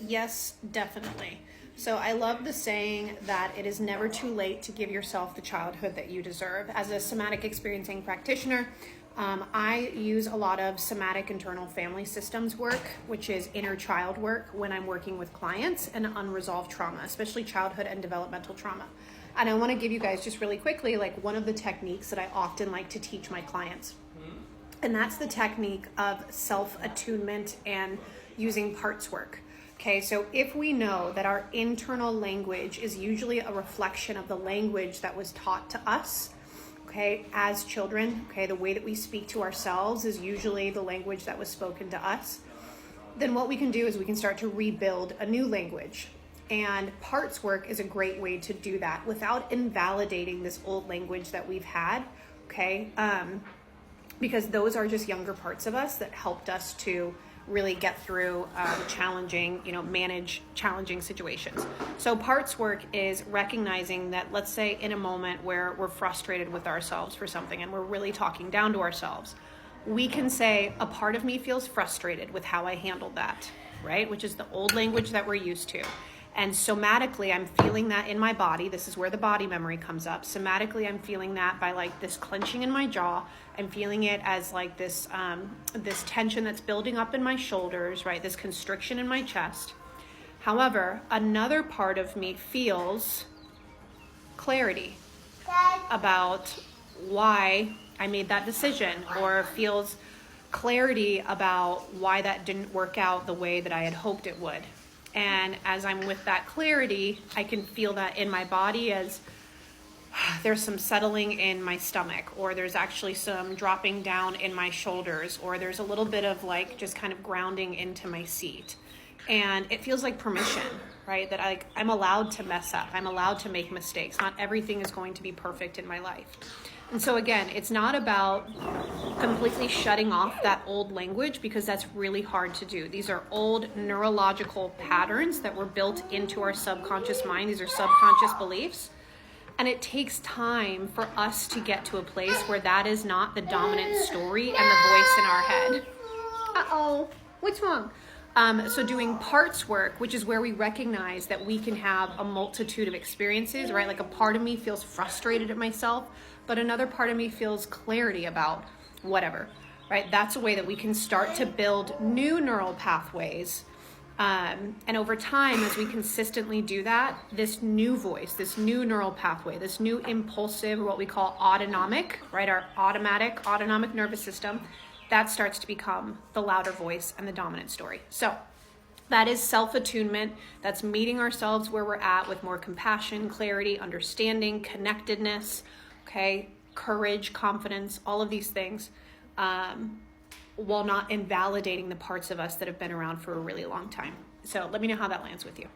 Yes, definitely. So I love the saying that it is never too late to give yourself the childhood that you deserve. As a somatic experiencing practitioner, I use a lot of somatic internal family systems work, which is inner child work when I'm working with clients and unresolved trauma, especially childhood and developmental trauma. And I want to give you guys just really quickly, like one of the techniques that I often like to teach my clients. And that's the technique of self-attunement and using parts work. Okay, so if we know that our internal language is usually a reflection of the language that was taught to us, okay, as children, okay, the way that we speak to ourselves is usually the language that was spoken to us, then what we can do is we can start to rebuild a new language. And parts work is a great way to do that without invalidating this old language that we've had, okay? Because those are just younger parts of us that helped us to really get through challenging, manage challenging situations. So parts work is recognizing that, let's say in a moment where we're frustrated with ourselves for something and we're really talking down to ourselves, we can say, a part of me feels frustrated with how I handled that, right? Which is the old language that we're used to. And somatically, I'm feeling that in my body. This is where the body memory comes up. Somatically, I'm feeling that by like this clenching in my jaw. I'm feeling it as like this tension that's building up in my shoulders, right? This constriction in my chest. However, another part of me feels clarity about why I made that decision, or feels clarity about why that didn't work out the way that I had hoped it would. And as I'm with that clarity, I can feel that in my body as there's some settling in my stomach, or there's actually some dropping down in my shoulders, or there's a little bit of like just kind of grounding into my seat. And it feels like permission, right? That I'm allowed to mess up. I'm allowed to make mistakes. Not everything is going to be perfect in my life. And so again, it's not about completely shutting off that old language, because that's really hard to do. These are old neurological patterns that were built into our subconscious mind. These are subconscious beliefs. And it takes time for us to get to a place where that is not the dominant story and the voice in our head. Uh-oh, what's wrong? So doing parts work, which is where we recognize that we can have a multitude of experiences, right? Like a part of me feels frustrated at myself, but another part of me feels clarity about whatever, right? That's a way that we can start to build new neural pathways. And over time, as we consistently do that, this new voice, this new neural pathway, this new impulsive, what we call autonomic, right? Our autonomic nervous system, that starts to become the louder voice and the dominant story. So that is self-attunement. That's meeting ourselves where we're at with more compassion, clarity, understanding, connectedness, okay, courage, confidence, all of these things, while not invalidating the parts of us that have been around for a really long time. So let me know how that lands with you.